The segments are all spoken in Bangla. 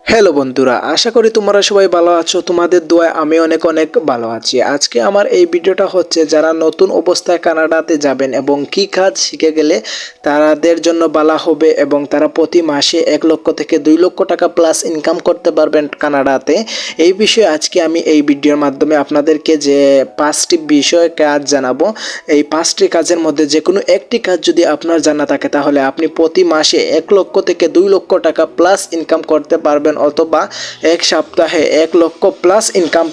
হ্যালো বন্ধুরা, আশা করি তোমরা সবাই ভালো আছো। তোমাদের দোয়ায় আমি অনেক অনেক ভালো আছি। আজকে আমার এই ভিডিওটা হচ্ছে যারা নতুন অবস্থায় কানাডাতে যাবেন এবং কি কাজ শিখে গেলে তাদের জন্য ভালো হবে এবং তারা প্রতি মাসে 1 লক্ষ থেকে 2 লক্ষ টাকা প্লাস ইনকাম করতে পারবেন কানাডাতে। এই বিষয়ে আজকে আমি এই ভিডিওর মাধ্যমে আপনাদেরকে যে 5টি বিষয় কাজ জানাবো। এই 5টি কাজের মধ্যে যে কোনো একটি কাজ যদি আপনার জানা থাকে তাহলে আপনি প্রতি মাসে 1 লক্ষ থেকে 2 লক্ষ টাকা প্লাস ইনকাম করতে পারবেন, অথবা এক সপ্তাহে 1 লক্ষ প্লাস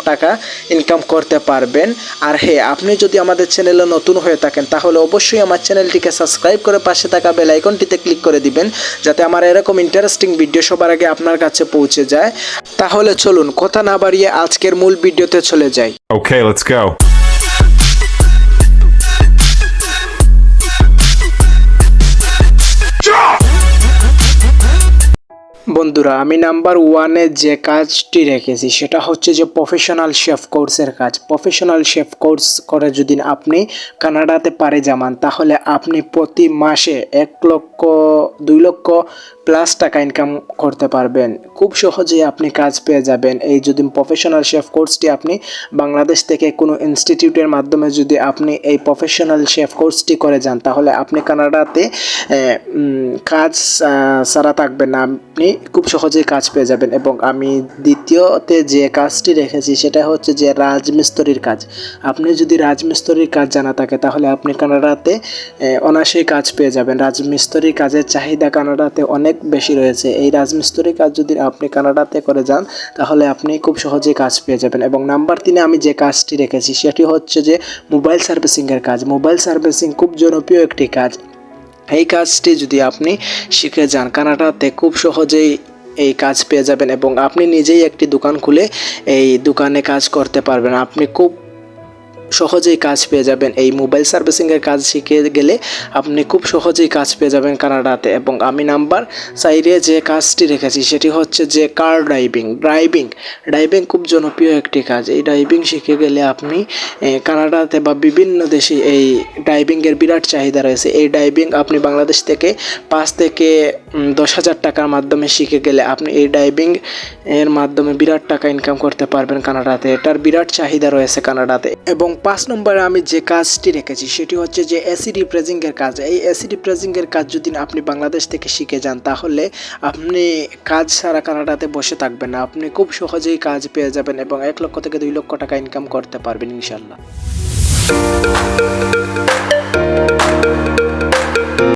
টাকা ইনকাম করতে পারবেন। আর হ্যাঁ, আপনি যদি আমাদের চ্যানেলে নতুন হয়ে থাকেন তাহলে অবশ্যই আমার চ্যানেলটিকে সাবস্ক্রাইব করে পাশে থাকা বেল আইকনটিতে ক্লিক করে দিবেন, যাতে আমার এরকম ইন্টারেস্টিং ভিডিও সবার আগে আপনার কাছে পৌঁছে যায়। তাহলে চলুন কথা না বাড়িয়ে আজকের মূল ভিডিওতে চলে যাই। Okay, let's go. বন্ধুরা, আমি নাম্বার 1-এ যে কাজটি রেখেছি সেটা হচ্ছে যে প্রফেশনাল শেফ কোর্সের কাজ। প্রফেশনাল শেফ কোর্স করে যদি আপনি কানাডাতে পাড়ি জমান তাহলে আপনি প্রতি মাসে 1 লক্ষ 2 লক্ষ প্লাস টাকা ইনকাম করতে পারবেন। খুব সহজেই আপনি কাজ পেয়ে যাবেন। এই যদি প্রফেশনাল শেফ কোর্সটি আপনি বাংলাদেশ থেকে কোনো ইনস্টিটিউটের মাধ্যমে যদি আপনি এই প্রফেশনাল শেফ কোর্সটি করে যান তাহলে আপনি কানাডাতে কাজ ছাড়া থাকবেন না, আপনি খুব সহজেই কাজ পেয়ে যাবেন। এবং আমি দ্বিতীয়তে যে কাজটি রেখেছি সেটা হচ্ছে যে রাজমিস্ত্রির কাজ। আপনি যদি রাজমিস্ত্রির কাজ জানা থাকে তাহলে আপনি কানাডাতে অনায়াসেই কাজ পেয়ে যাবেন। রাজমিস্ত্রির কাজের চাহিদা কানাডাতে অনেক বেশি রয়েছে। এই রাজমিস্ত্রির কাজ যদি আপনি কানাডাতে করে যান তাহলে আপনি খুব সহজেই কাজ পেয়ে যাবেন। এবং নাম্বার 3-এ আমি যে কাজটি রেখেছি সেটি হচ্ছে যে মোবাইল সার্ভিসিংয়ের কাজ। মোবাইল সার্ভিসিং খুব জনপ্রিয় একটি কাজ। এই কাজটি যদি আপনি শিখে যান কানাডাতে খুব সহজেই এই কাজ পেয়ে যাবেন এবং আপনি নিজেই একটি দোকান খুলে এই দোকানে কাজ করতে পারবেন। আপনি খুব সহজেই কাজ পেয়ে যাবেন। এই মোবাইল সার্ভিসিংয়ের কাজ শিখে গেলে আপনি খুব সহজেই কাজ পেয়ে যাবেন কানাডাতে। এবং আমি নাম্বার 4-এ যে কাজটি রেখেছি সেটি হচ্ছে যে কার ড্রাইভিং খুব জনপ্রিয় একটি কাজ। এই ড্রাইভিং শিখে গেলে আপনি কানাডাতে বা বিভিন্ন দেশে এই ড্রাইভিংয়ের বিরাট চাহিদা রয়েছে। এই ড্রাইভিং আপনি বাংলাদেশ থেকে 5 থেকে 10,000 টাকার মাধ্যমে শিখে গেলে আপনি এই ড্রাইভিং এর মাধ্যমে বিরাট টাকা ইনকাম করতে পারবেন কানাডাতে। এটার বিরাট চাহিদা রয়েছে কানাডাতে। এবং 5 নম্বরে আমি যে কাজটি রেখেছি সেটি হচ্ছে যে এসি রিপ্রেজিংয়ের কাজ। এই এসি রিপ্রেজিংয়ের কাজ যদি আপনি বাংলাদেশ থেকে শিখে যান তাহলে আপনি কাজ ছাড়া কানাডাতে বসে থাকবেন না, আপনি খুব সহজেই কাজ পেয়ে যাবেন এবং 1 লক্ষ থেকে 2 লক্ষ টাকা ইনকাম করতে পারবেন ইনশাল্লাহ।